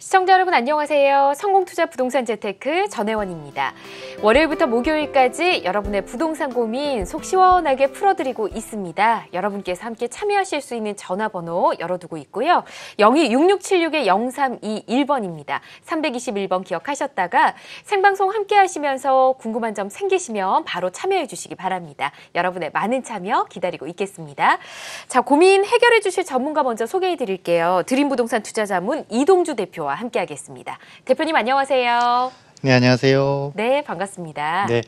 시청자 여러분 안녕하세요. 성공투자 부동산 재테크 전혜원입니다. 월요일부터 목요일까지 여러분의 부동산 고민 속 시원하게 풀어드리고 있습니다. 여러분께서 함께 참여하실 수 있는 전화번호 열어두고 있고요. 02-6676-0321번입니다. 321번 기억하셨다가 생방송 함께 하시면서 궁금한 점 생기시면 바로 참여해 주시기 바랍니다. 여러분의 많은 참여 기다리고 있겠습니다. 자, 고민 해결해 주실 전문가 먼저 소개해 드릴게요. 드림부동산 투자자문 이동주 대표와 함께하겠습니다. 대표님 안녕하세요. 네, 안녕하세요. 네, 반갑습니다. 네,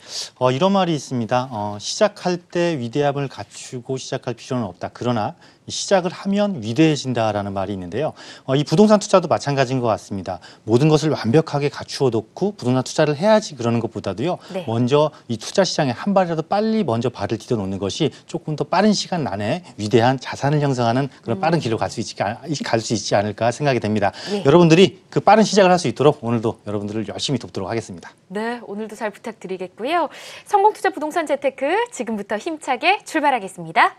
이런 말이 있습니다. 시작할 때 위대함을 갖추고 시작할 필요는 없다. 그러나 시작을 하면 위대해진다라는 말이 있는데요. 이 부동산 투자도 마찬가지인 것 같습니다. 모든 것을 완벽하게 갖추어 놓고 부동산 투자를 해야지 그러는 것보다도요. 네. 먼저 이 투자 시장에 한 발이라도 빨리 먼저 발을 디뎌 놓는 것이 조금 더 빠른 시간 안에 위대한 자산을 형성하는 그런 빠른 길로 갈 수 있지 않을까 생각이 됩니다. 네. 여러분들이 그 빠른 시작을 할 수 있도록 오늘도 여러분들을 열심히 돕도록 하겠습니다. 네, 오늘도 잘 부탁드리겠고요. 성공투자 부동산 재테크 지금부터 힘차게 출발하겠습니다.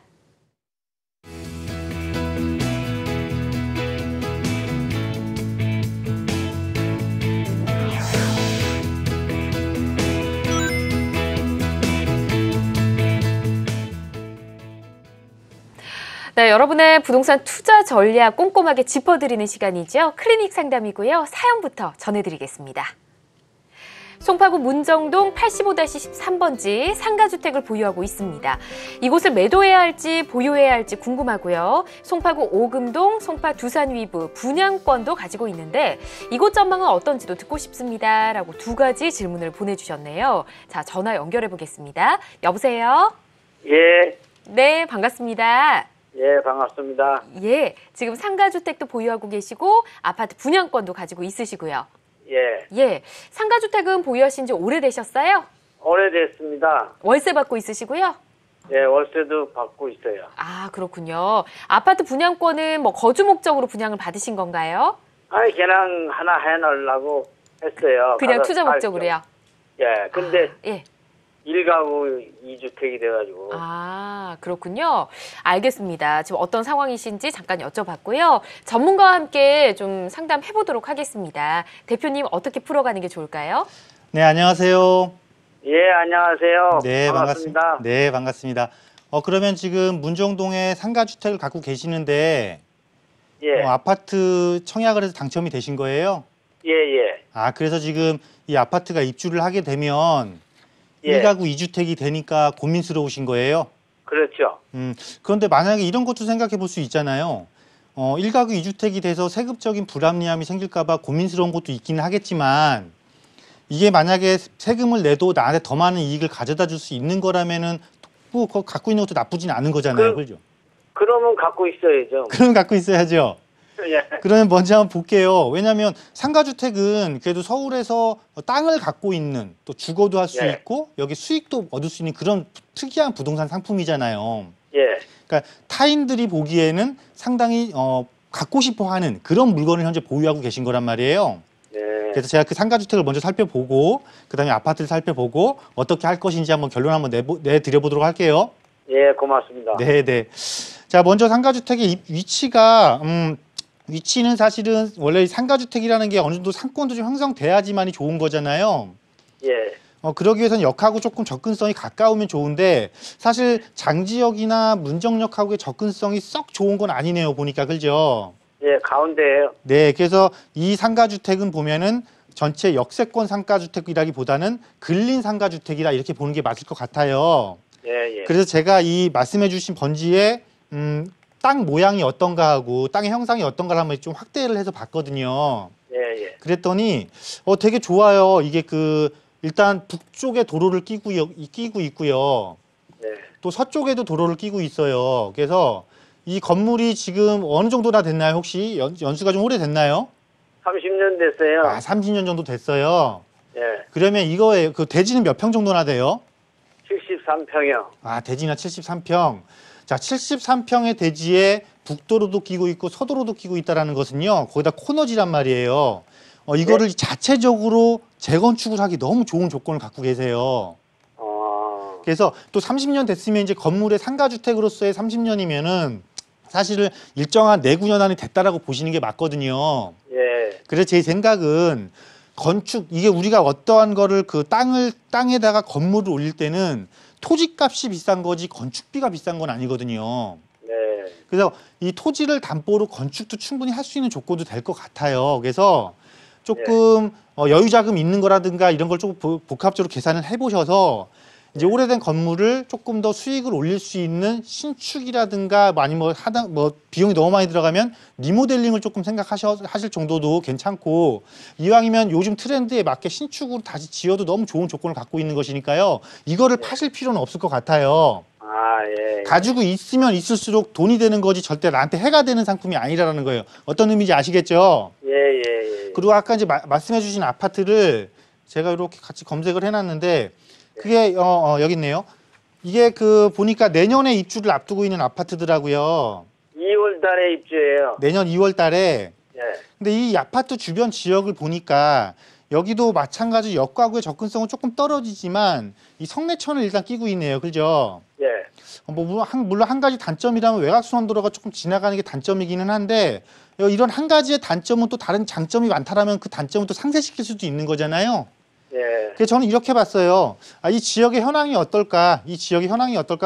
네, 여러분의 부동산 투자 전략 꼼꼼하게 짚어드리는 시간이죠. 클리닉 상담이고요. 사연부터 전해드리겠습니다. 송파구 문정동 85-13번지 상가주택을 보유하고 있습니다. 이곳을 매도해야 할지 보유해야 할지 궁금하고요. 송파구 오금동, 송파 두산위브 분양권도 가지고 있는데 이곳 전망은 어떤지도 듣고 싶습니다. 라고 두 가지 질문을 보내주셨네요. 자, 전화 연결해 보겠습니다. 여보세요? 예. 네, 반갑습니다. 예, 반갑습니다. 예, 지금 상가주택도 보유하고 계시고 아파트 분양권도 가지고 있으시고요. 예. 예, 상가주택은 보유하신 지 오래되셨어요? 오래됐습니다. 월세 받고 있으시고요? 예, 월세도 받고 있어요. 아, 그렇군요. 아파트 분양권은 뭐 거주 목적으로 분양을 받으신 건가요? 아니, 그냥 하나 해놓으려고 했어요. 그냥 투자 목적으로요? 예, 근데 예. 1가구 2주택이 돼가지고. 아, 그렇군요. 알겠습니다. 지금 어떤 상황이신지 잠깐 여쭤봤고요. 전문가와 함께 좀 상담해 보도록 하겠습니다. 대표님 어떻게 풀어가는 게 좋을까요? 네, 안녕하세요. 예, 안녕하세요. 네, 반갑습니다. 네, 반갑습니다. 그러면 지금 문정동에 상가주택을 갖고 계시는데 예, 아파트 청약을 해서 당첨이 되신 거예요? 예, 예. 아, 그래서 지금 이 아파트가 입주를 하게 되면 예. 1가구 2주택이 되니까 고민스러우신 거예요? 그렇죠. 그런데 만약에 이런 것도 생각해 볼 수 있잖아요. 1가구 2주택이 돼서 세금적인 불합리함이 생길까 봐 고민스러운 것도 있기는 하겠지만 이게 만약에 세금을 내도 나한테 더 많은 이익을 가져다 줄 수 있는 거라면은 뭐 그거 갖고 있는 것도 나쁘진 않은 거잖아요. 그죠? 그러면 갖고 있어야죠. 그럼 갖고 있어야죠. 예. 그러면 먼저 한번 볼게요. 왜냐하면 상가주택은 그래도 서울에서 땅을 갖고 있는 또 주거도 할 수 예. 있고 여기 수익도 얻을 수 있는 그런 특이한 부동산 상품이잖아요. 예. 그러니까 타인들이 보기에는 상당히 갖고 싶어하는 그런 물건을 현재 보유하고 계신 거란 말이에요. 네. 그래서 제가 그 상가주택을 먼저 살펴보고 그다음에 아파트를 살펴보고 어떻게 할 것인지 한번 결론 한번 내드려보도록 할게요. 예, 고맙습니다. 네네. 자, 먼저 상가주택의 위치는 사실은 원래 상가주택이라는 게 어느 정도 상권도 좀 형성돼야지만이 좋은 거잖아요. 예. 그러기 위해서는 역하고 조금 접근성이 가까우면 좋은데 사실 장지역이나 문정역하고의 접근성이 썩 좋은 건 아니네요. 보니까 그죠? 예, 가운데예요. 네, 그래서 이 상가주택은 보면은 전체 역세권 상가주택이라기보다는 근린 상가주택이라 이렇게 보는 게 맞을 것 같아요. 예, 예. 그래서 제가 이 말씀해주신 번지의 땅 모양이 어떤가 하고 땅의 형상이 어떤가를 한번 좀 확대를 해서 봤거든요. 예, 예. 그랬더니 되게 좋아요. 이게 일단 북쪽에 도로를 끼고 있고요. 네. 또 서쪽에도 도로를 끼고 있어요. 그래서 이 건물이 지금 어느 정도나 됐나요? 혹시 연수가 좀 오래됐나요? 30년 됐어요. 아, 30년 정도 됐어요. 예. 그러면 이거에 대지는 몇 평 정도나 돼요? 73평이요. 아, 대지나 73평. 자, 73평의 대지에 북도로도 끼고 있고 서도로도 끼고 있다는 것은요. 거기다 코너지란 말이에요. 이거를 네. 자체적으로 재건축을 하기 너무 좋은 조건을 갖고 계세요. 그래서 또 30년 됐으면 이제 건물의 상가주택으로서의 30년이면은 사실은 일정한 내구년 안이 됐다라고 보시는 게 맞거든요. 예. 그래서 제 생각은 건축, 이게 우리가 어떠한 거를 그 땅에다가 건물을 올릴 때는 토지값이 비싼 거지 건축비가 비싼 건 아니거든요. 네. 그래서 이 토지를 담보로 건축도 충분히 할 수 있는 조건도 될 것 같아요. 그래서 조금 여유 자금 있는 거라든가 이런 걸 조금 복합적으로 계산을 해보셔서 이제 오래된 건물을 조금 더 수익을 올릴 수 있는 신축이라든가 아니면 비용이 너무 많이 들어가면 리모델링을 조금 하실 정도도 괜찮고, 이왕이면 요즘 트렌드에 맞게 신축으로 다시 지어도 너무 좋은 조건을 갖고 있는 것이니까요. 이거를 파실 필요는 없을 것 같아요. 아, 예. 가지고 있으면 있을수록 돈이 되는 거지 절대 나한테 해가 되는 상품이 아니라는 거예요. 어떤 의미인지 아시겠죠? 예. 그리고 아까 이제 말씀해 주신 아파트를 제가 이렇게 같이 검색을 해놨는데 그게 여기 있네요. 이게 보니까 내년에 입주를 앞두고 있는 아파트더라고요. 2월 달에 입주해요. 내년 2월 달에. 예. 근데 이 아파트 주변 지역을 보니까 여기도 마찬가지 역가구의 접근성은 조금 떨어지지만 이 성내천을 일단 끼고 있네요. 그죠? 예. 물론 한 가지 단점이라면 외곽순환도로가 조금 지나가는 게 단점이기는 한데, 이런 한 가지의 단점은 또 다른 장점이 많다라면 그 단점은 또 상쇄시킬 수도 있는 거잖아요. 예. 그래서 저는 이렇게 봤어요. 이 지역의 현황이 어떨까?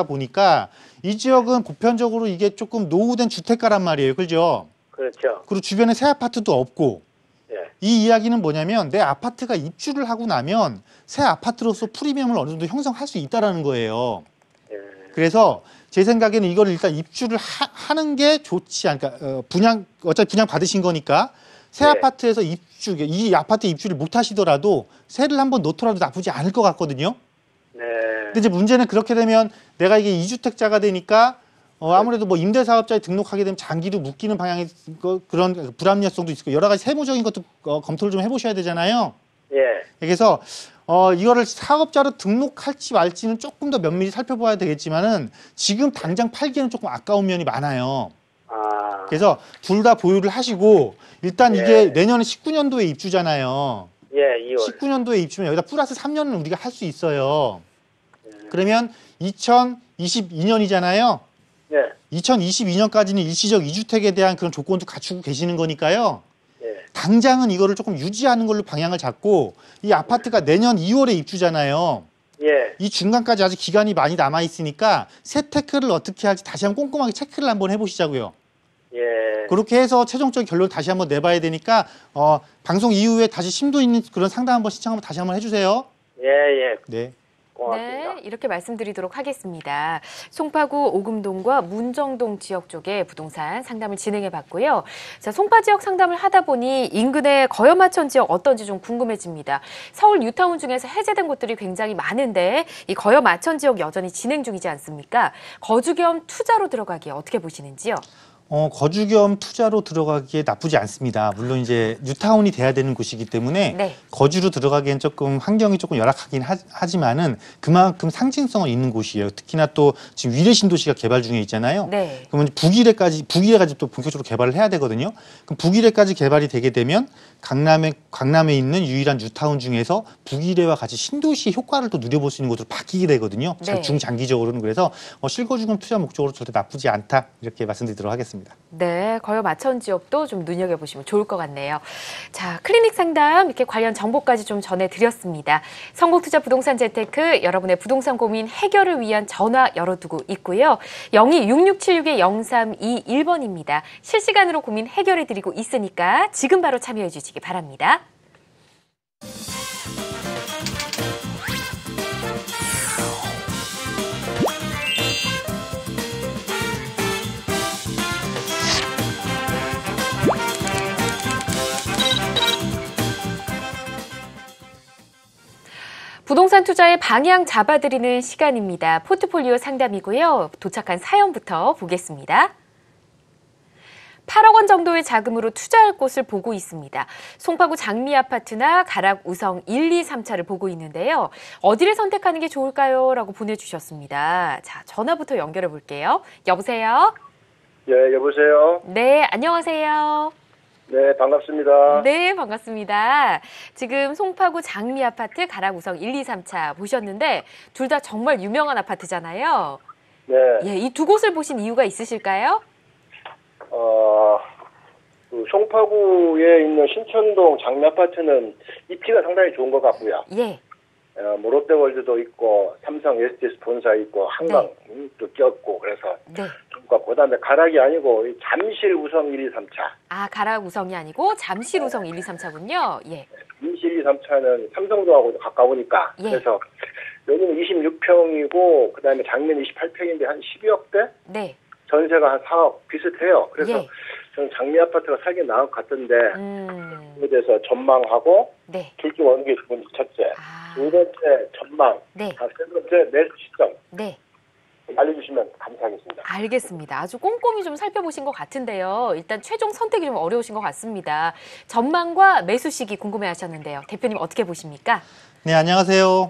보니까 이 지역은 보편적으로 이게 조금 노후된 주택가란 말이에요. 그죠? 그렇죠. 그리고 주변에 새 아파트도 없고, 예. 이 이야기는 뭐냐면 내 아파트가 입주를 하고 나면 새 아파트로서 프리미엄을 어느 정도 형성할 수 있다라는 거예요. 예. 그래서 제 생각에는 이걸 일단 입주를 하는 게 좋지 않을까. 어차피 분양 받으신 거니까 새 네. 아파트에서 이 아파트 입주를 못 하시더라도 새를 한번 놓더라도 나쁘지 않을 것 같거든요. 네. 근데 이제 문제는 그렇게 되면 내가 이게 2주택자가 되니까 아무래도 임대사업자에 등록하게 되면 장기로 묶이는 방향의 그런 불합리성도 있고 여러 가지 세무적인 것도 검토를 좀 해보셔야 되잖아요. 예. 그래서 이거를 사업자로 등록할지 말지는 조금 더 면밀히 살펴봐야 되겠지만은 지금 당장 팔기에는 조금 아까운 면이 많아요. 아. 그래서 둘 다 보유를 하시고 일단 예. 이게 내년에 19년도에 입주잖아요. 예, 2월. 19년도에 입주면 여기다 플러스 3년은 우리가 할 수 있어요. 그러면 2022년이잖아요. 예. 2022년까지는 일시적 2주택에 대한 그런 조건도 갖추고 계시는 거니까요. 예. 당장은 이거를 조금 유지하는 걸로 방향을 잡고, 이 아파트가 내년 2월에 입주잖아요. 예. 이 중간까지 아직 기간이 많이 남아 있으니까 세테크를 어떻게 할지 다시 한번 꼼꼼하게 체크를 한번 해보시자고요. 예. 그렇게 해서 최종적인 결론 다시 한번 내봐야 되니까 방송 이후에 다시 심도 있는 그런 상담 한번 신청 다시 한번 해주세요. 예. 네. 고맙습니다. 네, 이렇게 말씀드리도록 하겠습니다. 송파구 오금동과 문정동 지역 쪽에 부동산 상담을 진행해 봤고요. 자, 송파 지역 상담을 하다 보니 인근의 거여마천 지역 어떤지 좀 궁금해집니다. 서울 뉴타운 중에서 해제된 곳들이 굉장히 많은데 이 거여마천 지역 여전히 진행 중이지 않습니까? 거주 겸 투자로 들어가기에 어떻게 보시는지요? 거주 겸 투자로 들어가기에 나쁘지 않습니다. 물론 이제 뉴타운이 돼야 되는 곳이기 때문에 네. 거주로 들어가기엔 조금 환경이 조금 열악하긴 하지만은 그만큼 상징성은 있는 곳이에요. 특히나 또 지금 위례 신도시가 개발 중에 있잖아요. 네. 그러면 북위례까지 또 본격적으로 개발을 해야 되거든요. 그럼 북위례까지 개발이 되게 되면 강남에 있는 유일한 뉴타운 중에서 북위례와 같이 신도시의 효과를 또 누려볼 수 있는 곳으로 바뀌게 되거든요. 네. 중장기적으로는. 그래서 실거주 겸 투자 목적으로 절대 나쁘지 않다 이렇게 말씀드리도록 하겠습니다. 네, 거여마천 지역도 좀 눈여겨보시면 좋을 것 같네요. 자, 클리닉 상담 이렇게 관련 정보까지 좀 전해드렸습니다. 성공투자 부동산 재테크 여러분의 부동산 고민 해결을 위한 전화 열어두고 있고요. 026676-0321번입니다. 실시간으로 고민 해결해드리고 있으니까 지금 바로 참여해 주시기 바랍니다. 부동산 투자의 방향 잡아드리는 시간입니다. 포트폴리오 상담이고요. 도착한 사연부터 보겠습니다. 8억 원 정도의 자금으로 투자할 곳을 보고 있습니다. 송파구 장미아파트나 가락 우성 1, 2, 3차를 보고 있는데요. 어디를 선택하는 게 좋을까요? 라고 보내주셨습니다. 자, 전화부터 연결해 볼게요. 여보세요? 예, 여보세요? 네, 안녕하세요. 네, 반갑습니다. 네, 반갑습니다. 지금 송파구 장미아파트 가락우성 1, 2, 3차 보셨는데 둘 다 정말 유명한 아파트잖아요. 네, 예, 이 두 곳을 보신 이유가 있으실까요? 그 송파구에 있는 신천동 장미 아파트는 입지가 상당히 좋은 것 같고요. 예. 뭐 롯데월드도 있고 삼성 SDS 본사 있고 한강도 꼈고 그래서 네. 좋은 것 같고 그다음에 가락이 아니고 이 잠실 우성 1, 2, 3차. 아, 가락 우성이 아니고 잠실 우성 1, 2, 3차군요. 예. 잠실 1, 2, 3차는 삼성동하고 가까우니까 예. 그래서 여기는 26평이고 그다음에 장면 28평인데 한 12억대? 네. 전세가 한 4억 비슷해요. 그래서 예. 저는 장미 아파트가 살긴 나을 것 같은데 그에 음. 대해서 전망하고 네. 둘 중 어느 게 좋은지 첫째. 아. 두 번째 전망. 네. 세 번째 매수 시점 네. 알려주시면 감사하겠습니다. 알겠습니다. 아주 꼼꼼히 좀 살펴보신 것 같은데요. 일단 최종 선택이 좀 어려우신 것 같습니다. 전망과 매수 시기 궁금해 하셨는데요. 대표님 어떻게 보십니까? 네, 안녕하세요.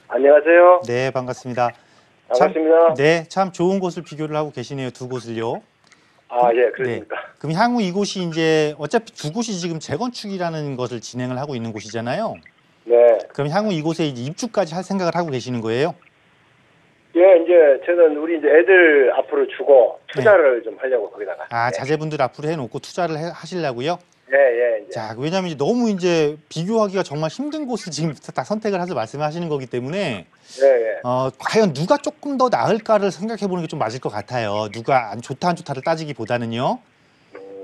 안녕하세요. 네, 반갑습니다. 반갑습니다. 네, 참 좋은 곳을 비교를 하고 계시네요. 두 곳을요. 아, 예, 그렇습니까. 그럼 향후 이곳이 이제 어차피 두 곳이 지금 재건축이라는 것을 진행을 하고 있는 곳이잖아요. 네. 그럼 향후 이곳에 이제 입주까지 할 생각을 하고 계시는 거예요? 예, 이제 저는 우리 이제 애들 앞으로 주고 투자를 좀 하려고 거기다가. 아, 예. 자제분들 앞으로 해놓고 투자를 하시려고요? 예, 예, 이제. 자, 왜냐하면 이제 너무 이제 비교하기가 정말 힘든 곳을 지금 다 선택을 해서 말씀하시는 거기 때문에 예, 예. 과연 누가 조금 더 나을까를 생각해 보는 게 좀 맞을 것 같아요. 누가 안 좋다 안 좋다를 따지기보다는요.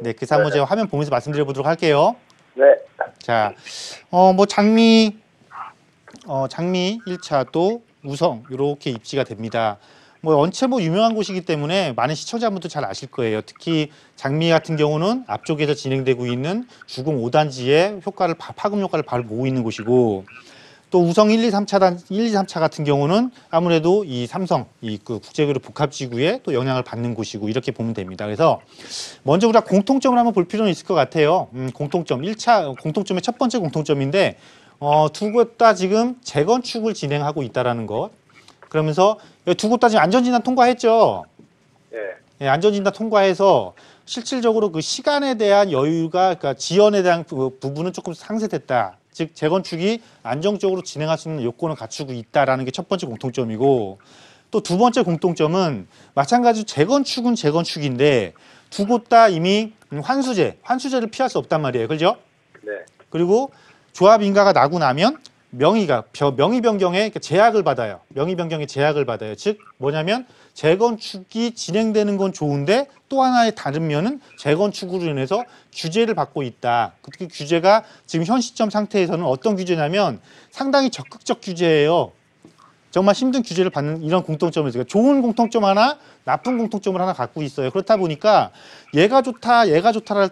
네, 그래서 한번 제가 화면 보면서 말씀드려 보도록 할게요. 네. 자, 뭐 장미 1차도 우성 이렇게 입지가 됩니다. 뭐 원체 뭐 유명한 곳이기 때문에 많은 시청자분도 잘 아실 거예요. 특히 장미 같은 경우는 앞쪽에서 진행되고 있는 주공 5단지의 효과를 파급 효과를 바로 보고 있는 곳이고 또 우성 1, 2, 3차 같은 경우는 아무래도 이 삼성 그 국제그룹 복합지구에 또 영향을 받는 곳이고 이렇게 보면 됩니다. 그래서 먼저 우리가 공통점을 한번 볼 필요는 있을 것 같아요. 공통점의 첫 번째 공통점인데 두 곳 다 지금 재건축을 진행하고 있다라는 것. 그러면서 두 곳 다 지금 안전진단 통과했죠. 예. 예, 안전진단 통과해서 실질적으로 그 시간에 대한 여유가, 그러니까 지연에 대한 부분은 조금 상쇄됐다. 즉 재건축이 안정적으로 진행할 수 있는 요건을 갖추고 있다라는 게 첫 번째 공통점이고 또 두 번째 공통점은 마찬가지로 재건축은 재건축인데 두 곳 다 이미 환수제를 피할 수 없단 말이에요. 그렇죠? 네. 그리고 조합 인가가 나고 나면 명의 변경에 제약을 받아요. 명의 변경에 제약을 받아요. 즉 뭐냐면 재건축이 진행되는 건 좋은데 또 하나의 다른 면은 재건축으로 인해서 규제를 받고 있다. 그 규제가 지금 현 시점 상태에서는 어떤 규제냐면 상당히 적극적 규제예요. 정말 힘든 규제를 받는 이런 공통점을 있어요. 좋은 공통점 하나, 나쁜 공통점을 하나 갖고 있어요. 그렇다 보니까 얘가 좋다를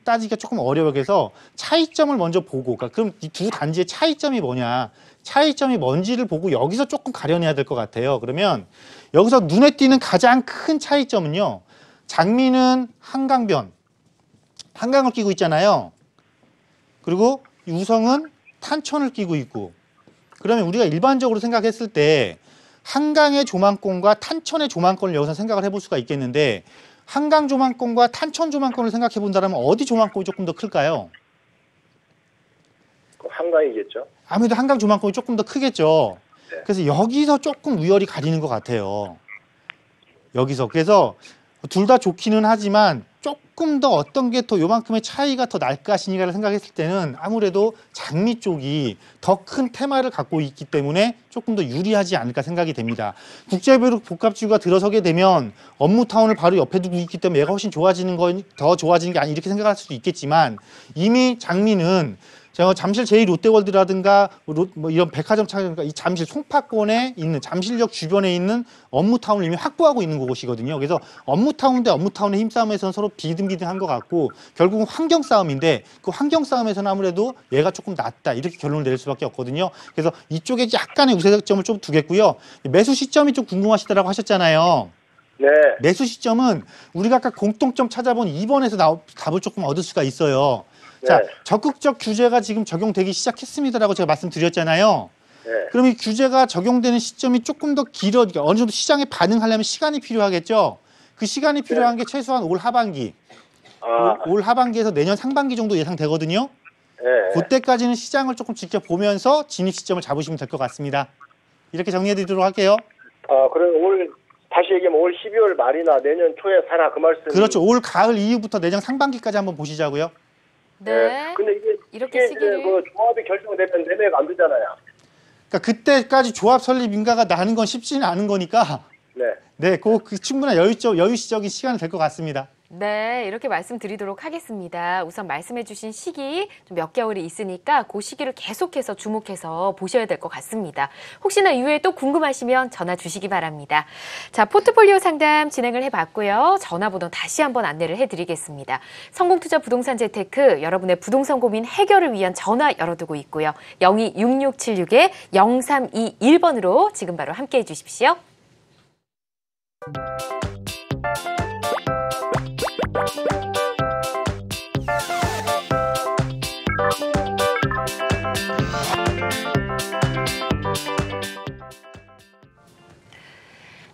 따지기가 조금 어려워요. 그래서 차이점을 먼저 보고, 그러니까 그럼 이 두 단지의 차이점이 뭐냐, 차이점이 뭔지를 보고 여기서 조금 가려내야 될 것 같아요. 그러면 여기서 눈에 띄는 가장 큰 차이점은요, 장미는 한강을 끼고 있잖아요. 그리고 우성은 탄천을 끼고 있고, 그러면 우리가 일반적으로 생각했을 때 한강의 조망권과 탄천의 조망권을 여기서 생각을 해볼 수가 있겠는데 한강 조망권과 탄천 조망권을 생각해 본다면 어디 조망권이 조금 더 클까요? 한강이겠죠. 아무래도 한강 조망권이 조금 더 크겠죠. 네. 그래서 여기서 조금 우열이 가리는 것 같아요. 그래서 둘 다 좋기는 하지만 조금 더 어떤 게 더 요만큼의 차이가 더 날 것이니까를 생각했을 때는 아무래도 장미 쪽이 더 큰 테마를 갖고 있기 때문에 조금 더 유리하지 않을까 생각이 됩니다. 국제그룹 복합지구가 들어서게 되면 업무타운을 바로 옆에 두고 있기 때문에 얘가 훨씬 더 좋아지는 게 아니 이렇게 생각할 수도 있겠지만 이미 장미는 잠실 제2롯데월드라든가 뭐 이런 백화점 차라든가 이 잠실 송파권에 있는 잠실역 주변에 있는 업무타운을 이미 확보하고 있는 곳이거든요. 그래서 업무타운 대 업무타운의 힘싸움에서는 서로 비등비등한 것 같고 결국은 환경 싸움인데 그 환경 싸움에서는 아무래도 얘가 조금 낫다 이렇게 결론을 내릴 수밖에 없거든요. 그래서 이쪽에 약간의 우세점을 좀 두겠고요. 매수 시점이 좀 궁금하시다라고 하셨잖아요. 네. 매수 시점은 우리가 아까 공통점 찾아본 2번에서 답을 조금 얻을 수가 있어요. 자, 네. 적극적 규제가 지금 적용되기 시작했습니다라고 제가 말씀드렸잖아요. 네. 그럼 이 규제가 적용되는 시점이 조금 더 그러니까 어느 정도 시장에 반응하려면 시간이 필요하겠죠. 그 시간이 필요한 게 최소한 올 하반기. 올 하반기에서 내년 상반기 정도 예상되거든요. 네. 그때까지는 시장을 조금 지켜보면서 진입 시점을 잡으시면 될 것 같습니다. 이렇게 정리해 드리도록 할게요. 그럼 올 다시 얘기하면 올 12월 말이나 내년 초에 사라 그 말씀. 그렇죠. 올 가을 이후부터 내년 상반기까지 한번 보시자고요. 네. 근데 이렇게 이게 시기를. 그 조합이 결정되면 매매가 안 되잖아요. 그러니까 그때까지 조합 설립 인가가 나는 건 쉽지는 않은 거니까 네. 네, 그 충분한 여유시적인 시간이 될 것 같습니다. 네, 이렇게 말씀드리도록 하겠습니다. 우선 말씀해주신 시기 좀 몇 개월이 있으니까 그 시기를 계속해서 주목해서 보셔야 될 것 같습니다. 혹시나 이후에 또 궁금하시면 전화 주시기 바랍니다. 자, 포트폴리오 상담 진행을 해봤고요. 전화번호 다시 한번 안내를 해드리겠습니다. 성공투자 부동산 재테크 여러분의 부동산 고민 해결을 위한 전화 열어두고 있고요. 026676-0321번으로 지금 바로 함께해 주십시오.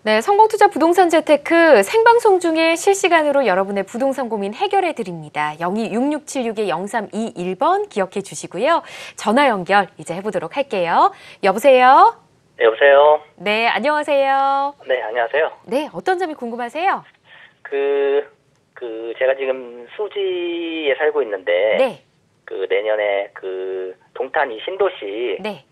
네, 성공투자 부동산 재테크 생방송 중에 실시간으로 여러분의 부동산 고민 해결해 드립니다. 026676-0321번 기억해 주시고요. 전화 연결 이제 해보도록 할게요. 여보세요? 네, 여보세요? 네, 안녕하세요. 네, 안녕하세요. 네, 어떤 점이 궁금하세요? 제가 지금 수지에 살고 있는데, 네, 내년에 동탄 이 신도시, 네,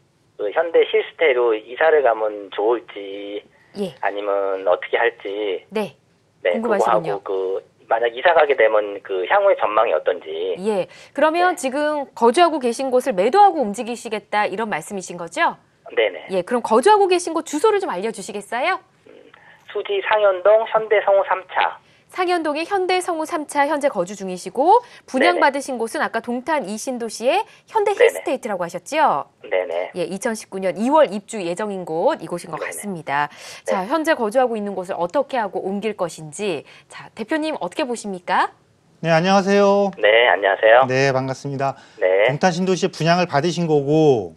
현대 실스테이로 이사를 가면 좋을지, 예, 아니면 어떻게 할지, 네, 네, 궁금하시군요. 그거 하고, 만약 이사 가게 되면 향후의 전망이 어떤지. 예. 그러면 네. 지금 거주하고 계신 곳을 매도하고 움직이시겠다 이런 말씀이신 거죠? 네네. 예, 그럼 거주하고 계신 곳 주소를 좀 알려주시겠어요? 수지 상현동 현대성우 3차. 상현동의 현대성우 3차 현재 거주 중이시고 분양받으신 곳은 아까 동탄 이신도시의 현대 네네. 힐스테이트라고 하셨죠? 네네. 예, 2019년 2월 입주 예정인 곳 이곳인 것 네네. 같습니다. 자, 현재 거주하고 있는 곳을 어떻게 하고 옮길 것인지 자, 대표님 어떻게 보십니까? 네, 안녕하세요. 네, 안녕하세요. 네, 반갑습니다. 네. 동탄 신도시에 분양을 받으신 거고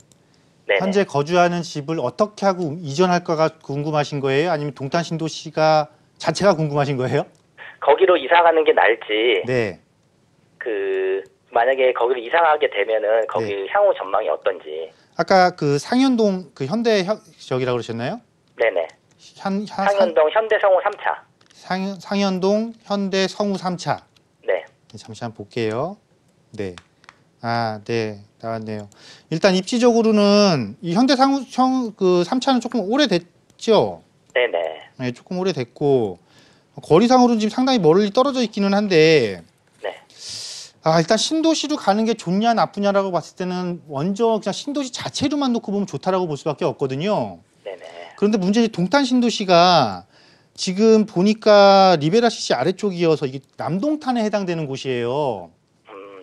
네네. 현재 거주하는 집을 어떻게 하고 이전할까가 궁금하신 거예요? 아니면 동탄 신도시가 자체가 궁금하신 거예요? 거기로 이사 가는 게 나을지, 네. 만약에 거기로 이사 가게 되면은 거기 네. 향후 전망이 어떤지. 아까 그 상현동 그 저기라고 그러셨나요? 네네. 상현동 현대성우 3차. 상현동 현대 성우 3차. 네. 잠시 한번 볼게요. 네. 아, 네. 나왔네요. 일단 입지적으로는 이 현대 상우 그 3차는 조금 오래됐죠. 네네. 네, 조금 오래됐고 거리상으로는 지금 상당히 멀리 떨어져 있기는 한데 네. 일단 신도시로 가는 게 좋냐 나쁘냐라고 봤을 때는 먼저 그냥 신도시 자체로만 놓고 보면 좋다라고 볼 수밖에 없거든요. 네네. 그런데 문제는 동탄 신도시가 지금 보니까 리베라 CC 아래쪽이어서 이게 남동탄에 해당되는 곳이에요.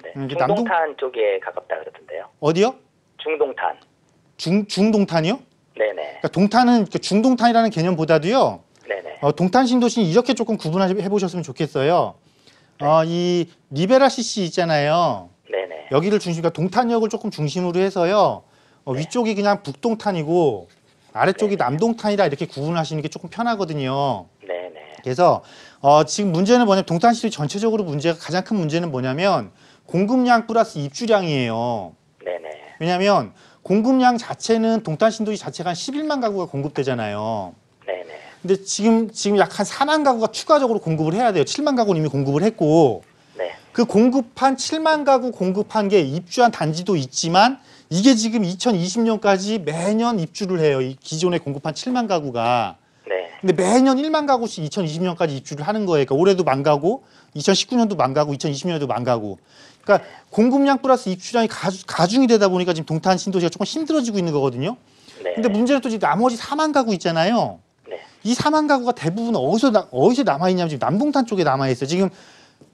네. 이제 중동탄 쪽에 가깝다 그러던데요. 어디요? 중동탄. 중동탄이요? 네네. 그러니까 동탄은 중동탄이라는 개념보다도요. 네네. 동탄 신도시는 이렇게 조금 구분해 보셨으면 좋겠어요. 이 리베라 CC 있잖아요. 네네. 여기를 중심으로 동탄역을 조금 중심으로 해서요. 위쪽이 그냥 북동탄이고 아래쪽이 네네. 남동탄이라 이렇게 구분하시는 게 조금 편하거든요. 네네. 그래서 지금 문제는 뭐냐면 동탄 신도시 전체적으로 가장 큰 문제는 뭐냐면 공급량 플러스 입주량이에요. 네네. 왜냐하면 공급량 자체는 동탄 신도시 자체가 한 11만 가구가 공급되잖아요. 네네. 근데 지금 약 한 4만 가구가 추가적으로 공급을 해야 돼요. 7만 가구는 이미 공급을 했고 네. 그 공급한 7만 가구 공급한 게 입주한 단지도 있지만 이게 지금 2020년까지 매년 입주를 해요. 이 기존에 공급한 7만 가구가. 네. 근데 매년 1만 가구씩 2020년까지 입주를 하는 거예요. 그러니까 올해도 만 가구, 2019년도 만 가구, 2020년에도 만 가구. 그러니까 공급량 플러스 입주량이 가중이 되다 보니까 지금 동탄 신도시가 조금 힘들어지고 있는 거거든요. 네. 근데 문제는 또 지금 나머지 4만 가구 있잖아요. 네. 이 4만 가구가 대부분 어디서 남아있냐면 지금 남동탄 쪽에 남아있어요. 지금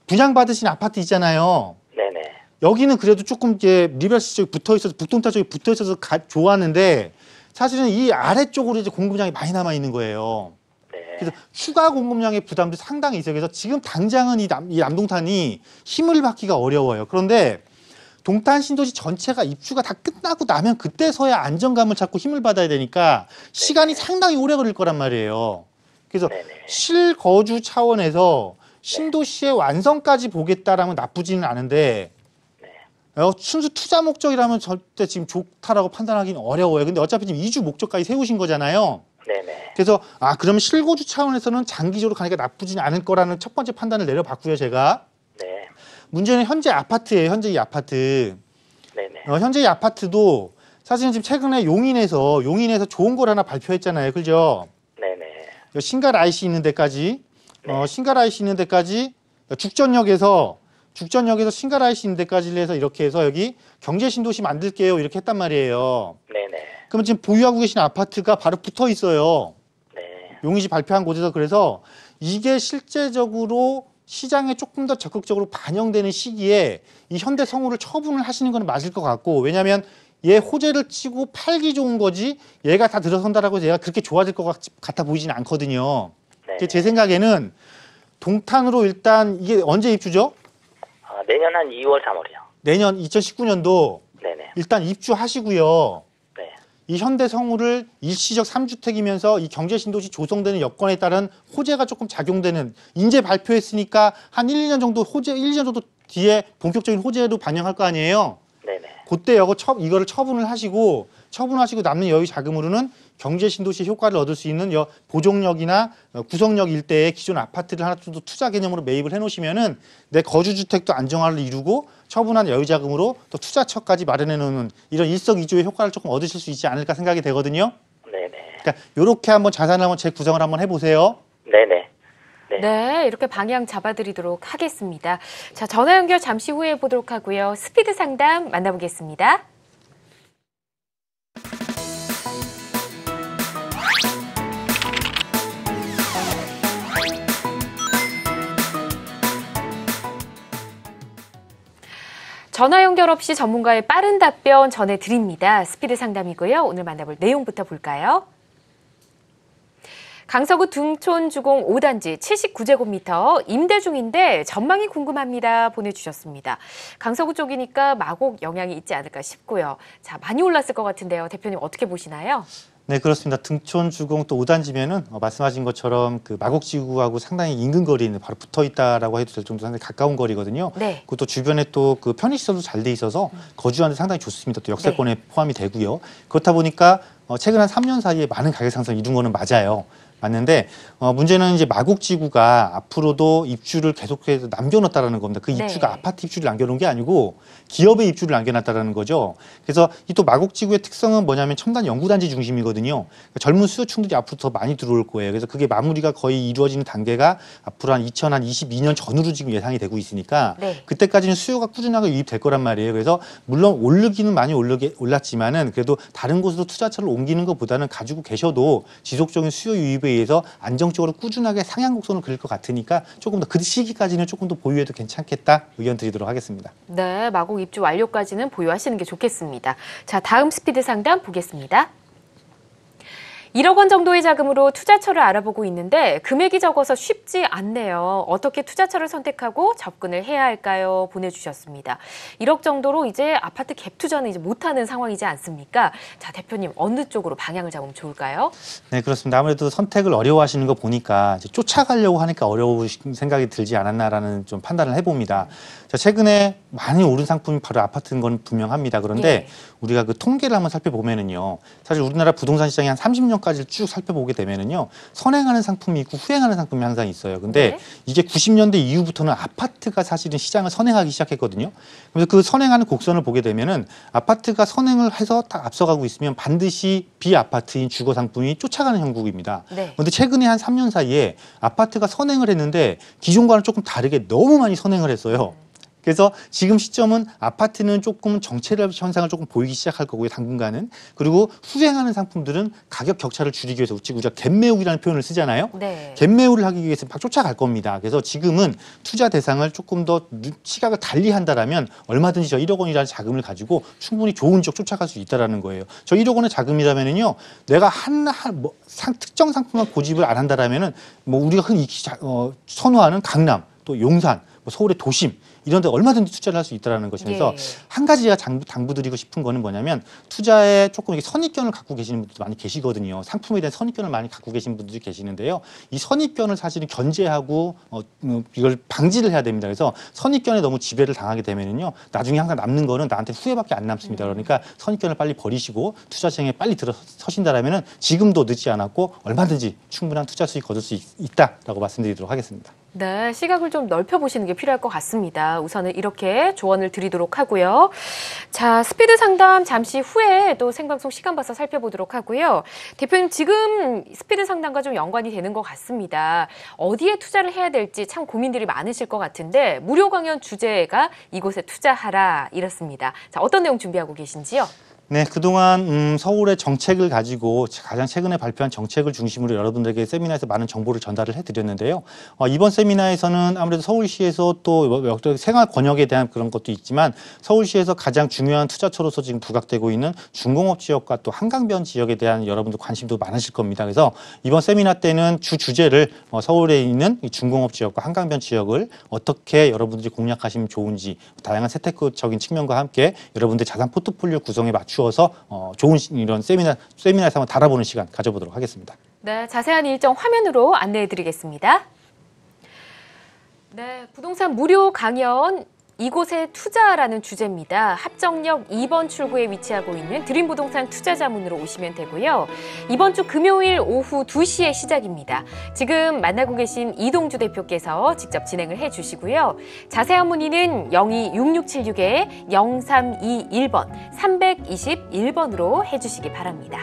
분양받으신 아파트 있잖아요. 네네. 여기는 그래도 조금 이제 리베라시 쪽에 붙어 있어서 북동탄 쪽에 붙어 있어서 좋았는데 사실은 이 아래쪽으로 이제 공급량이 많이 남아 있는 거예요. 네. 그래서 추가 공급량의 부담도 상당히 있어요. 그래서 지금 당장은 이 남동탄이 힘을 받기가 어려워요. 그런데 동탄 신도시 전체가 입주가 다 끝나고 나면 그때서야 안정감을 찾고 힘을 받아야 되니까 시간이 상당히 오래 걸릴 거란 말이에요. 그래서 네네. 실거주 차원에서 신도시의 완성까지 보겠다라면 나쁘지는 않은데 순수 투자 목적이라면 절대 지금 좋다라고 판단하기는 어려워요. 근데 어차피 지금 이주 목적까지 세우신 거잖아요. 네네. 그래서 그러면 실거주 차원에서는 장기적으로 가니까 나쁘진 않을 거라는 첫 번째 판단을 내려봤고요, 제가. 네. 문제는 현재 아파트예요, 현재 이 아파트. 네네. 현재 이 아파트도 사실은 지금 최근에 용인에서 좋은 걸 하나 발표했잖아요, 그죠? 네네. 신갈 IC 있는 데까지, 신갈 IC 있는 데까지 죽전역에서 신갈 IC 있는 데까지 해서 이렇게 해서 여기 경제 신도시 만들게요, 이렇게 했단 말이에요. 네네. 그러면 지금 보유하고 계신 아파트가 바로 붙어 있어요. 네. 용인시 발표한 곳에서. 그래서 이게 실제적으로 시장에 조금 더 적극적으로 반영되는 시기에 이 현대성우를 처분을 하시는 건 맞을 것 같고, 왜냐하면 얘 호재를 치고 팔기 좋은 거지 얘가 다 들어선다라고 얘가 그렇게 좋아질 것 같아 보이지는 않거든요. 네. 제 생각에는 동탄으로 일단 이게 언제 입주죠? 내년 한 2월, 3월이요. 내년 2019년도 네네. 일단 입주하시고요. 네. 이 현대성우를 일시적 3주택이면서 이 경제신도시 조성되는 여건에 따른 호재가 조금 작용되는, 이제 발표했으니까 한 1, 2년 정도 1, 2년 정도 뒤에 본격적인 호재도 반영할 거 아니에요. 네네. 그때 이거를 처분을 하시고 남는 여유 자금으로는 경제신도시 효과를 얻을 수 있는 보종역이나 구성역 일대의 기존 아파트를 하나 정도 투자 개념으로 매입을 해놓으시면은 내 거주주택도 안정화를 이루고 처분한 여유 자금으로 또 투자처까지 마련해놓는 이런 일석이조의 효과를 조금 얻으실 수 있지 않을까 생각이 되거든요. 네네. 그러니까 이렇게 한번 자산을 한번 재구성을 한번 해보세요. 네네. 네. 네, 이렇게 방향 잡아드리도록 하겠습니다. 자, 전화 연결 잠시 후에 보도록 하고요. 스피드 상담 만나보겠습니다. 전화 연결 없이 전문가의 빠른 답변 전해드립니다. 스피드 상담이고요. 오늘 만나볼 내용부터 볼까요? 강서구 둥촌주공 5단지 79제곱미터 임대 중인데 전망이 궁금합니다. 보내주셨습니다. 강서구 쪽이니까 마곡 영향이 있지 않을까 싶고요. 자, 많이 올랐을 것 같은데요. 대표님 어떻게 보시나요? 네, 그렇습니다. 등촌주공 또 5단지면은 말씀하신 것처럼 그 마곡지구하고 상당히 인근 거리에 바로 붙어 있다라고 해도 될 정도로 상당히 가까운 거리거든요. 네. 그것도 주변에 또 그 편의시설도 잘 돼 있어서 거주하는 데 상당히 좋습니다. 또 역세권에 포함이 되고요. 그렇다 보니까 최근 한 3년 사이에 많은 가격 상승을 이룬 거는 맞아요. 맞는데 문제는 이제 마곡지구가 앞으로도 입주를 계속해서 남겨놨다라는 겁니다. 그 입주가 네. 아파트 입주를 남겨놓은 게 아니고 기업의 입주를 남겨놨다라는 거죠. 그래서 이 또 마곡지구의 특성은 뭐냐면 첨단 연구단지 중심이거든요. 그러니까 젊은 수요층들이 앞으로 더 많이 들어올 거예요. 그래서 그게 마무리가 거의 이루어지는 단계가 앞으로 한 2022년 전후로 지금 예상이 되고 있으니까 네. 그때까지는 수요가 꾸준하게 유입될 거란 말이에요. 그래서 물론 오르기는 많이 올랐지만은 그래도 다른 곳으로 투자처를 옮기는 것보다는 가지고 계셔도 지속적인 수요 유입에 의해서 안정적으로 꾸준하게 상향 곡선을 그릴 것 같으니까 조금 더 그 시기까지는 조금 더 보유해도 괜찮겠다 의견 드리도록 하겠습니다. 네, 마곡 입주 완료까지는 보유하시는 게 좋겠습니다. 자, 다음 스피드 상담 보겠습니다. 1억 원 정도의 자금으로 투자처를 알아보고 있는데 금액이 적어서 쉽지 않네요. 어떻게 투자처를 선택하고 접근을 해야 할까요? 보내주셨습니다. 1억 정도로 이제 아파트 갭 투자는 이제 못하는 상황이지 않습니까? 자, 대표님 어느 쪽으로 방향을 잡으면 좋을까요? 네, 그렇습니다. 아무래도 선택을 어려워하시는 거 보니까 이제 쫓아가려고 하니까 어려우신 생각이 들지 않았나라는 좀 판단을 해봅니다. 자, 최근에 많이 오른 상품이 바로 아파트인 건 분명합니다. 그런데 예. 우리가 그 통계를 한번 살펴보면은요, 사실 우리나라 부동산 시장이 한 30년까지를 쭉 살펴보게 되면은요, 선행하는 상품이 있고 후행하는 상품이 항상 있어요. 근데 네. 이게 90년대 이후부터는 아파트가 사실은 시장을 선행하기 시작했거든요. 그래서 그 선행하는 곡선을 보게 되면은 아파트가 선행을 해서 딱 앞서가고 있으면 반드시 비아파트인 주거 상품이 쫓아가는 형국입니다. 네. 그런데 최근에 한 3년 사이에 아파트가 선행을 했는데 기존과는 조금 다르게 너무 많이 선행을 했어요. 그래서 지금 시점은 아파트는 조금 정체를 현상을 조금 보이기 시작할 거고요, 당분간은. 그리고 후행하는 상품들은 가격 격차를 줄이기 위해서 우리가 갭매우기라는 표현을 쓰잖아요. 네. 갭매우를 하기 위해서 막 쫓아갈 겁니다. 그래서 지금은 투자 대상을 조금 더 시각을 달리 한다라면 얼마든지 저 1억 원이라는 자금을 가지고 충분히 좋은 쪽 쫓아갈 수 있다라는 거예요. 저 1억 원의 자금이라면은요, 내가 특정 상품만 고집을 안 한다라면은 우리가 흔히 선호하는 강남, 또 용산, 서울의 도심 이런 데 얼마든지 투자를 할 수 있다는 것이면서 예. 한 가지가 당부드리고 싶은 거는 뭐냐면 투자에 조금 이렇게 선입견을 갖고 계시는 분들도 많이 계시거든요. 상품에 대한 선입견을 많이 갖고 계신 분들이 계시는데요. 이 선입견을 사실은 견제하고 이걸 방지를 해야 됩니다. 그래서 선입견에 너무 지배를 당하게 되면은요. 나중에 항상 남는 거는 나한테 후회밖에 안 남습니다. 그러니까 선입견을 빨리 버리시고 투자 시장에 빨리 들어서신다라면은 지금도 늦지 않았고 얼마든지 충분한 투자 수익 거둘 수 있다라고 말씀드리도록 하겠습니다. 네, 시각을 좀 넓혀보시는 게 필요할 것 같습니다. 우선은 이렇게 조언을 드리도록 하고요. 자, 스피드 상담 잠시 후에 또 생방송 시간 봐서 살펴보도록 하고요. 대표님, 지금 스피드 상담과 좀 연관이 되는 것 같습니다. 어디에 투자를 해야 될지 참 고민들이 많으실 것 같은데 무료 강연 주제가 이곳에 투자하라 이렇습니다. 자, 어떤 내용 준비하고 계신지요? 네, 그동안 서울의 정책을 가지고 가장 최근에 발표한 정책을 중심으로 여러분들에게 세미나에서 많은 정보를 전달을 해드렸는데요. 이번 세미나에서는 아무래도 서울시에서 또 생활 권역에 대한 그런 것도 있지만 서울시에서 가장 중요한 투자처로서 지금 부각되고 있는 중공업 지역과 또 한강변 지역에 대한 여러분들 관심도 많으실 겁니다. 그래서 이번 세미나 때는 주제를 서울에 있는 이 중공업 지역과 한강변 지역을 어떻게 여러분들이 공략하시면 좋은지 다양한 세테크적인 측면과 함께 여러분들 자산 포트폴리오 구성에 맞추어서 좋은 이런 세미나에서 한번 달아보는 시간 가져보도록 하겠습니다. 네, 자세한 일정 화면으로 안내해드리겠습니다. 네, 부동산 무료 강연 이곳에 투자라는 주제입니다. 합정역 2번 출구에 위치하고 있는 드림부동산 투자자문으로 오시면 되고요. 이번 주 금요일 오후 2시에 시작입니다. 지금 만나고 계신 이동주 대표께서 직접 진행을 해주시고요. 자세한 문의는 0266-0321번, 321번으로 해주시기 바랍니다.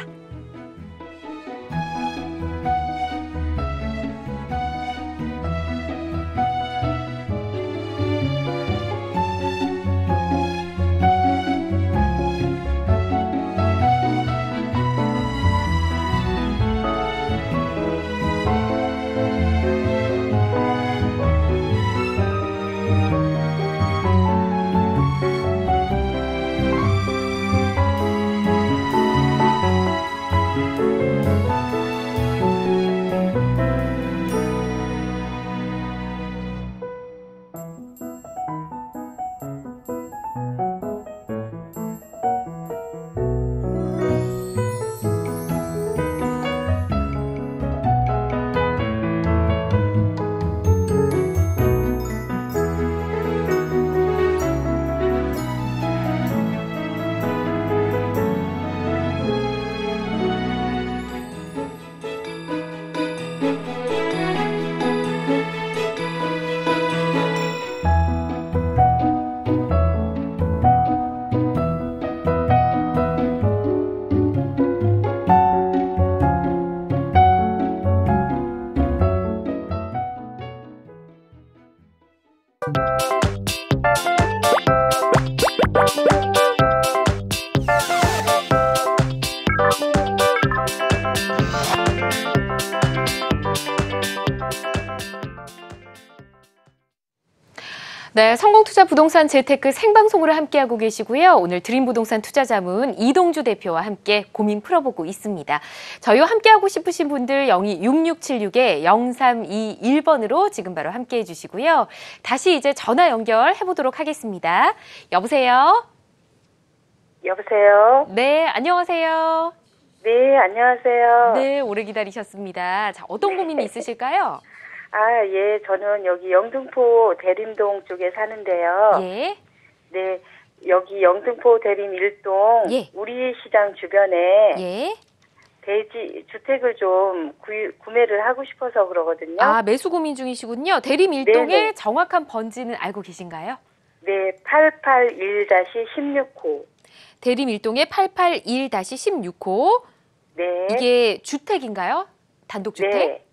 네, 성공투자 부동산 재테크 생방송으로 함께하고 계시고요. 오늘 드림부동산 투자자문 이동주 대표와 함께 고민 풀어보고 있습니다. 저희와 함께하고 싶으신 분들 026676-0321번으로 지금 바로 함께해 주시고요. 다시 이제 전화 연결해보도록 하겠습니다. 여보세요? 여보세요? 네, 안녕하세요. 네, 안녕하세요. 네, 오래 기다리셨습니다. 자, 어떤 고민이 있으실까요? 아, 예, 저는 여기 영등포 대림동 쪽에 사는데요. 예. 네, 여기 영등포 대림 1동 예. 우리 시장 주변에 예. 대지 주택을 좀 구매를 하고 싶어서 그러거든요. 아, 매수 고민 중이시군요. 대림 1동의 네네. 정확한 번지는 알고 계신가요? 네, 881-16호. 대림 1동의 881-16호. 네. 이게 주택인가요? 단독주택? 네.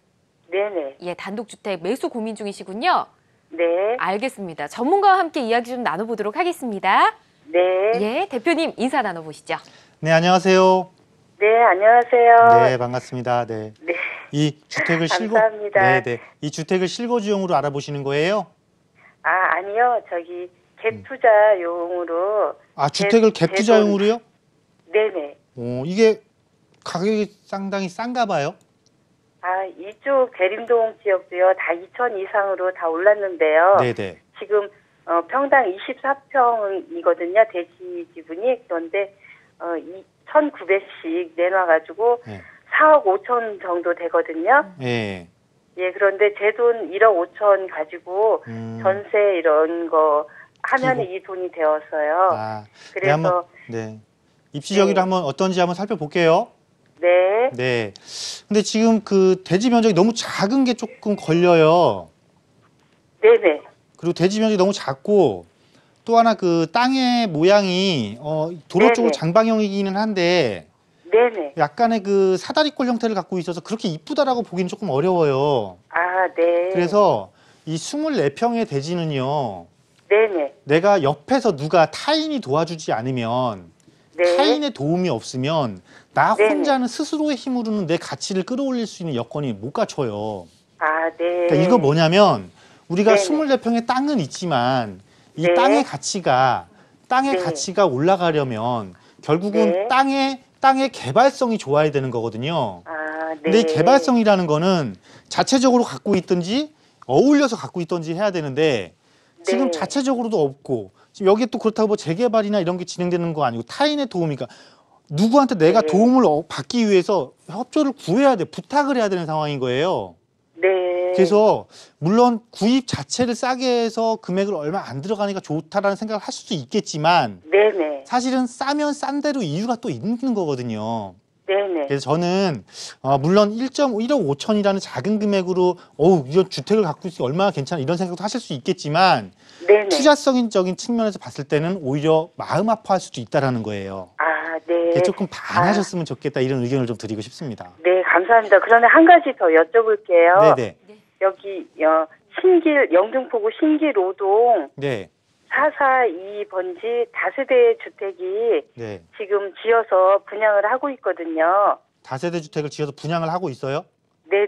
네네. 예, 단독주택 매수 고민 중이시군요. 네. 알겠습니다. 전문가와 함께 이야기 좀 나눠보도록 하겠습니다. 네. 예, 대표님 인사 나눠보시죠. 네, 안녕하세요. 네, 안녕하세요. 네, 반갑습니다. 네. 네. 이 주택을 감사합니다. 네, 네. 이 주택을 실거주용으로 알아보시는 거예요? 아, 아니요. 저기 갭 투자용으로. 아, 주택을 갭 투자용으로요? 네네. 이게 가격이 상당히 싼가 봐요. 아, 이쪽 대림동 지역도요, 다 2천 이상으로 다 올랐는데요. 네네. 지금 평당 24평이거든요. 대지 지분이. 그런데 1,900씩 내놔가지고 네. 4억 5천 정도 되거든요. 예. 예, 그런데 제 돈 1억 5천 가지고 전세 이런 거 하면 그리고- 이 돈이 되었어요. 아, 네, 그래서 한번 네. 입지적으로 네. 한번 어떤지 한번 살펴볼게요. 네, 네. 근데 지금 그 대지 면적이 너무 작은 게 조금 걸려요. 네네, 그리고 대지 면적이 너무 작고 또 하나 그 땅의 모양이 도로 네네. 쪽으로 장방형이기는 한데 네네. 약간의 그 사다리꼴 형태를 갖고 있어서 그렇게 이쁘다라고 보기는 조금 어려워요. 아, 네. 그래서 이 24평의 대지는요. 네네. 내가 옆에서 누가 타인이 도와주지 않으면 네. 타인의 도움이 없으면 나 네네. 혼자는 스스로의 힘으로는 내 가치를 끌어올릴 수 있는 여건이 못 갖춰요. 아, 네. 그러니까 이거 뭐냐면 우리가 네네. 24평의 땅은 있지만 이 네. 땅의 가치가 네. 올라가려면 결국은 네. 땅의 개발성이 좋아야 되는 거거든요. 아, 네. 근데 이 개발성이라는 거는 자체적으로 갖고 있든지 어울려서 갖고 있든지 해야 되는데 지금 네. 자체적으로도 없고 지금 여기에 또 그렇다고 뭐 재개발이나 이런 게 진행되는 거 아니고 타인의 도움이니까 누구한테 내가 네. 도움을 받기 위해서 협조를 구해야 돼, 부탁을 해야 되는 상황인 거예요. 네. 그래서 물론 구입 자체를 싸게 해서 금액을 얼마 안 들어가니까 좋다라는 생각을 할 수도 있겠지만 네네. 사실은 싸면 싼 대로 이유가 또 있는 거거든요. 네네. 그래서 저는 물론 1억 5천이라는 작은 금액으로 이런 주택을 갖고 있으니 얼마나 괜찮아 이런 생각도 하실 수 있겠지만 네네. 투자성적인 측면에서 봤을 때는 오히려 마음 아파할 수도 있다라는 거예요. 아, 네. 그게 조금 반하셨으면 좋겠다 이런 의견을 좀 드리고 싶습니다. 네, 감사합니다. 그러면 한 가지 더 여쭤볼게요. 네네. 여기 영등포구 신길로동 네. 442번지 다세대 주택이 네. 지금 지어서 분양을 하고 있거든요. 다세대 주택을 지어서 분양을 하고 있어요? 네네.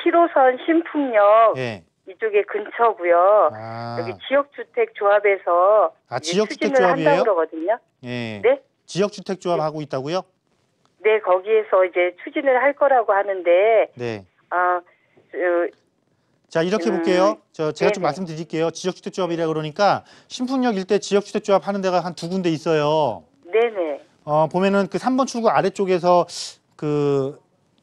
7호선 신풍역 네. 이쪽에 근처고요. 아, 여기 지역주택조합에서 이제 지역주택 추진을 한다고 조합이에요? 그러거든요. 네. 네? 지역주택 조합 하고 있다고요? 네, 거기에서 이제 추진을 할 거라고 하는데, 네. 자, 이렇게 볼게요. 제가 좀 네네. 말씀드릴게요. 지역주택조합이라 그러니까 신풍역 일대 지역주택조합 하는 데가 한 두 군데 있어요. 네네. 보면은 그 3번 출구 아래쪽에서 그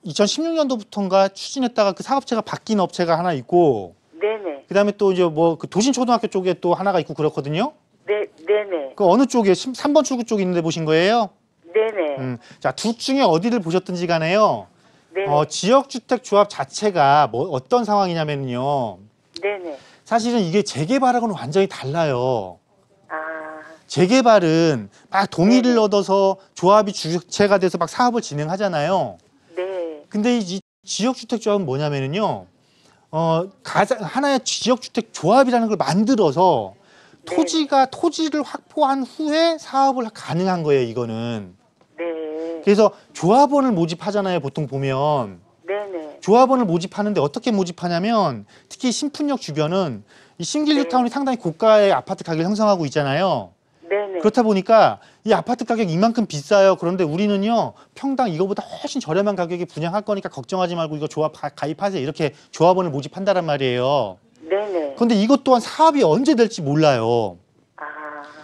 2016년도부터인가 추진했다가 그 사업체가 바뀐 업체가 하나 있고, 네네. 그다음에 또 이제 뭐 그 도신초등학교 쪽에 또 하나가 있고 그렇거든요. 네네. 그 어느 쪽에 3번 출구 쪽에 있는데 보신 거예요? 네네. 자, 둘 중에 어디를 보셨든지 간에요. 네네. 지역주택조합 자체가 뭐 어떤 상황이냐면요. 네네. 사실은 이게 재개발하고는 완전히 달라요. 아, 재개발은 막 동의를 네네. 얻어서 조합이 주체가 돼서 막 사업을 진행하잖아요. 네. 근데 이 지역주택조합은 뭐냐면요. 가장 하나의 지역주택조합이라는 걸 만들어서 네. 토지를 확보한 후에 사업을 가능한 거예요, 이거는. 네. 그래서 조합원을 모집하잖아요, 보통 보면. 네네. 조합원을 모집하는데 어떻게 모집하냐면 특히 신풍역 주변은 이 신길뉴타운이 네. 상당히 고가의 아파트 가격을 형성하고 있잖아요. 네네. 그렇다 보니까 이 아파트 가격이 이만큼 비싸요. 그런데 우리는요 평당 이거보다 훨씬 저렴한 가격에 분양할 거니까 걱정하지 말고 이거 조합 가입하세요. 이렇게 조합원을 모집한다란 말이에요. 네네. 그런데 이것 또한 사업이 언제 될지 몰라요. 아,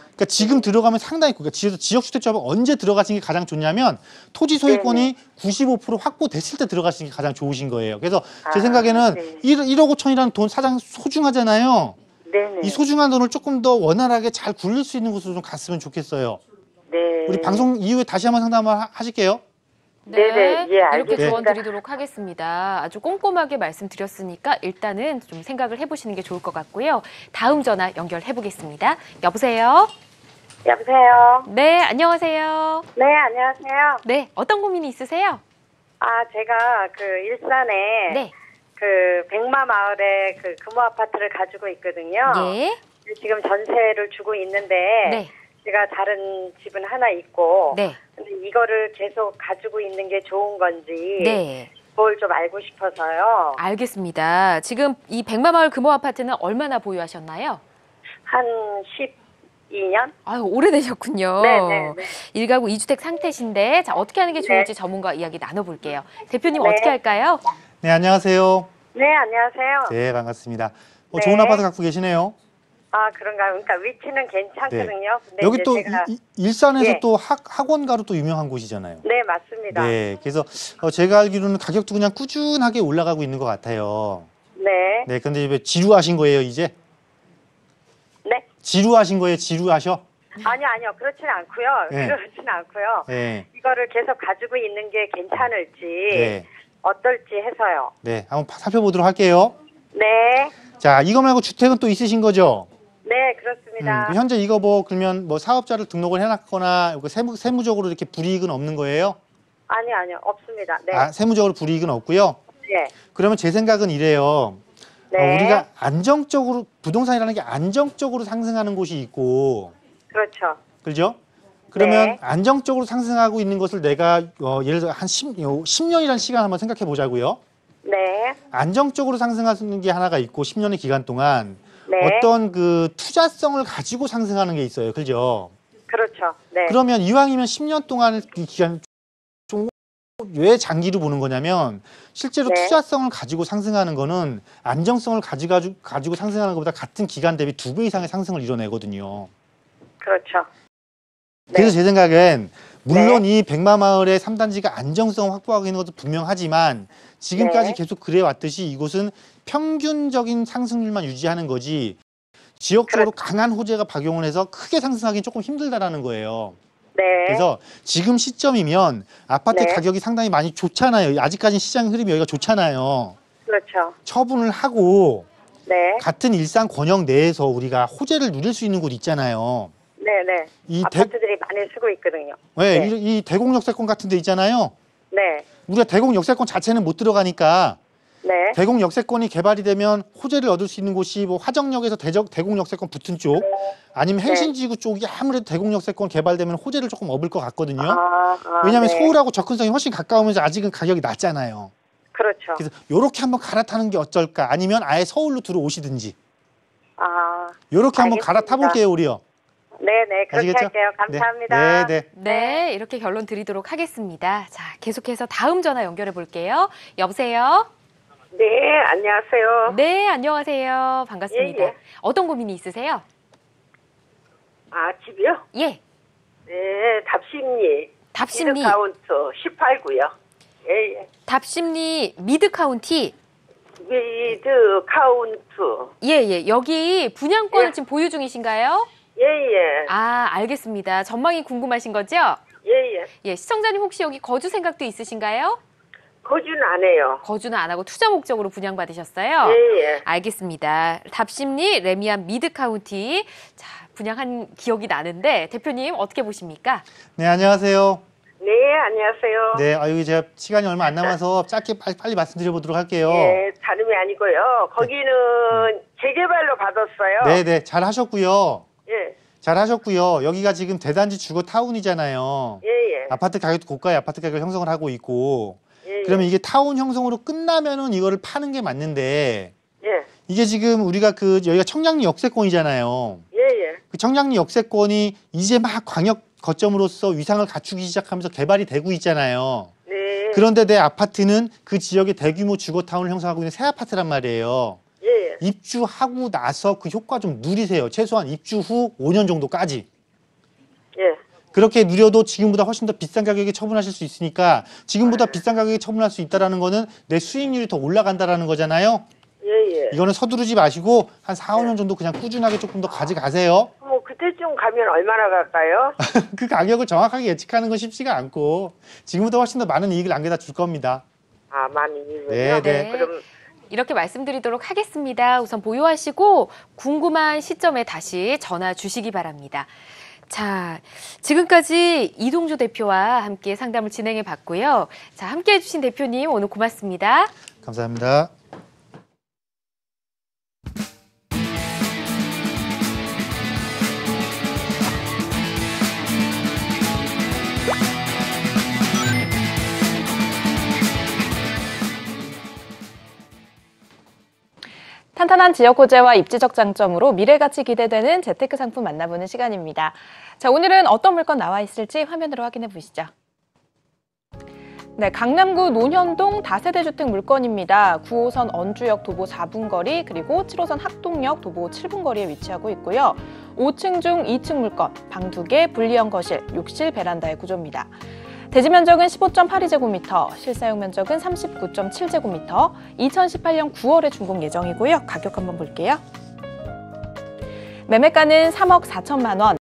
그러니까 지금 들어가면 상당히 지역주택조합은 언제 들어가시는 게 가장 좋냐면 토지 소유권이 95% 확보됐을 때 들어가시는 게 가장 좋으신 거예요. 그래서 제 아, 생각에는 네. 1억 5천이라는 돈 사장 소중하잖아요. 네네. 이 소중한 돈을 조금 더 원활하게 잘 굴릴 수 있는 곳으로 좀 갔으면 좋겠어요. 네. 우리 방송 이후에 다시 한번 상담을 하실게요. 네네. 예, 이렇게 알겠습니다. 조언 드리도록 하겠습니다. 아주 꼼꼼하게 말씀드렸으니까 일단은 좀 생각을 해보시는 게 좋을 것 같고요. 다음 전화 연결해 보겠습니다. 여보세요? 여보세요? 네, 안녕하세요. 네, 안녕하세요. 네, 어떤 고민이 있으세요? 제가 그 일산에 네. 그 백마마을에 그 금호 아파트를 가지고 있거든요. 예. 지금 전세를 주고 있는데 네. 제가 다른 집은 하나 있고 네. 근데 이거를 계속 가지고 있는 게 좋은 건지 네. 그걸 좀 알고 싶어서요. 알겠습니다. 지금 이 백마마을 금호 아파트는 얼마나 보유하셨나요? 한 12년? 아유, 오래되셨군요. 네. 1가구 2주택 상태신데, 자, 어떻게 하는 게 좋을지 전문가 이야기 나눠볼게요. 대표님 네. 어떻게 할까요? 네, 안녕하세요. 네, 안녕하세요. 네, 반갑습니다. 네. 좋은 아파트 갖고 계시네요. 아, 그런가요? 그러니까 위치는 괜찮거든요. 근데 여기 이제 또 제가 일산에서 예. 또 학원가로 또 유명한 곳이잖아요. 네, 맞습니다. 네, 그래서 제가 알기로는 가격도 그냥 꾸준하게 올라가고 있는 것 같아요. 네. 네, 근데 왜 지루하신 거예요, 이제? 네. 지루하신 거예요, 지루하셔? 아니요. 그렇지는 않고요. 네. 그렇지는 않고요. 네, 이거를 계속 가지고 있는 게 괜찮을지 네, 어떨지 해서요. 네, 한번 살펴보도록 할게요. 네. 자, 이거 말고 주택은 또 있으신 거죠? 네, 그렇습니다. 현재 이거 그러면 사업자를 등록을 해놨거나 이거 세무적으로 이렇게 불이익은 없는 거예요? 아니요. 없습니다. 네. 아, 세무적으로 불이익은 없고요. 네. 그러면 제 생각은 이래요. 네. 우리가 안정적으로 부동산이라는 게 안정적으로 상승하는 곳이 있고, 그렇죠. 그렇죠? 그러면 네. 안정적으로 상승하고 있는 것을 내가 예를 들어 한 10년이라는 시간 한번 생각해 보자고요. 네. 안정적으로 상승하는 게 하나가 있고 10년의 기간 동안 네. 어떤 그 투자성을 가지고 상승하는 게 있어요. 그렇죠? 그렇죠. 네. 그러면 이왕이면 10년 동안 이 기간 좀 왜 장기로 보는 거냐면 실제로 네. 투자성을 가지고 상승하는 거는 안정성을 가지고 상승하는 것보다 같은 기간 대비 2배 이상의 상승을 이뤄내거든요. 그렇죠. 그래서 제 생각엔 물론 네. 이 백마마을의 3단지가 안정성을 확보하고 있는 것도 분명하지만 지금까지 네. 계속 그래왔듯이 이곳은 평균적인 상승률만 유지하는 거지 지역적으로 강한 호재가 박용을 해서 크게 상승하기는 조금 힘들다라는 거예요. 네. 그래서 지금 시점이면 아파트 네. 가격이 상당히 많이 좋잖아요. 아직까지 시장 흐름이 여기가 좋잖아요. 그렇죠. 처분을 하고 네. 같은 일산 권역 내에서 우리가 호재를 누릴 수 있는 곳 있잖아요. 네. 이 아파트들이 많이 쓰고 있거든요. 네, 네. 이 대공역세권 같은 데 있잖아요. 네. 우리가 대공역세권 자체는 못 들어가니까 네. 대공역세권이 개발이 되면 호재를 얻을 수 있는 곳이 화정역에서 대공역세권 붙은 쪽 아니면 네. 행신지구 쪽이 아무래도 대공역세권 개발되면 호재를 조금 얻을 것 같거든요. 네. 왜냐하면 서울하고 접근성이 훨씬 가까우면서 아직은 가격이 낮잖아요. 그렇죠. 그래서 이렇게 한번 갈아타는 게 어쩔까? 아니면 아예 서울로 들어오시든지 이렇게 한번 알겠습니다. 갈아타볼게요, 우리요. 네네. 그렇게 아시겠죠? 할게요. 감사합니다. 네. 네, 이렇게 결론 드리도록 하겠습니다. 자, 계속해서 다음 전화 연결해 볼게요. 여보세요? 네, 안녕하세요. 네, 안녕하세요. 반갑습니다. 예. 어떤 고민이 있으세요? 아, 집이요? 예, 네, 답심리. 답심리. 카운트 18구요. 예. 답심리 미드카운티. 미드 카운트. 예. 여기 분양권을 예. 지금 보유 중이신가요? 예. 아, 알겠습니다. 전망이 궁금하신 거죠? 예. 예, 시청자님 혹시 여기 거주 생각도 있으신가요? 거주는 안 해요. 거주는 안 하고 투자 목적으로 분양받으셨어요? 예. 알겠습니다. 답심리 레미안 미드카운티. 자, 분양한 기억이 나는데 대표님 어떻게 보십니까? 네, 안녕하세요. 네, 안녕하세요. 네, 여기 제가 시간이 얼마 안 남아서 짧게 빨리 말씀드려 보도록 할게요. 예, 다름이 아니고요. 거기는 재개발로 받았어요. 네, 잘 하셨고요. 예. 잘 하셨고요. 여기가 지금 대단지 주거 타운이잖아요. 예. 아파트 가격도 고가의 아파트 가격을 형성을 하고 있고 예. 그러면 이게 타운 형성으로 끝나면은 이거를 파는 게 맞는데 예. 이게 지금 우리가 여기가 청량리 역세권이잖아요. 예. 그 청량리 역세권이 이제 막 광역 거점으로서 위상을 갖추기 시작하면서 개발이 되고 있잖아요. 네. 그런데 내 아파트는 그 지역의 대규모 주거타운을 형성하고 있는 새 아파트란 말이에요. 예. 입주하고 나서 그 효과 좀 누리세요. 최소한 입주 후 5년 정도까지. 예. 그렇게 누려도 지금보다 훨씬 더 비싼 가격에 처분하실 수 있으니까 지금보다 비싼 가격에 처분할 수 있다는 거는 내 수익률이 더 올라간다는 거잖아요. 예. 이거는 서두르지 마시고 한 4, 5년 정도 그냥 꾸준하게 조금 더 가져가세요. 뭐 그때쯤 가면 얼마나 갈까요? 그 가격을 정확하게 예측하는 건 쉽지가 않고 지금보다 훨씬 더 많은 이익을 남겨다 줄 겁니다. 아, 많이 이군요. 네. 그럼 이렇게 말씀드리도록 하겠습니다. 우선 보유하시고 궁금한 시점에 다시 전화 주시기 바랍니다. 자, 지금까지 이동주 대표와 함께 상담을 진행해 봤고요. 자, 함께 해주신 대표님 오늘 고맙습니다. 감사합니다. 탄탄한 지역 호재와 입지적 장점으로 미래가치 기대되는 재테크 상품 만나보는 시간입니다. 자, 오늘은 어떤 물건 나와 있을지 화면으로 확인해 보시죠. 네, 강남구 논현동 다세대 주택 물건입니다. 9호선 언주역 도보 4분 거리, 그리고 7호선 학동역 도보 7분 거리에 위치하고 있고요. 5층 중 2층 물건, 방 2개, 분리형 거실, 욕실, 베란다의 구조입니다. 대지 면적은 15.82제곱미터, 실사용 면적은 39.7제곱미터, 2018년 9월에 준공 예정이고요. 가격 한번 볼게요. 매매가는 3억 4천만 원.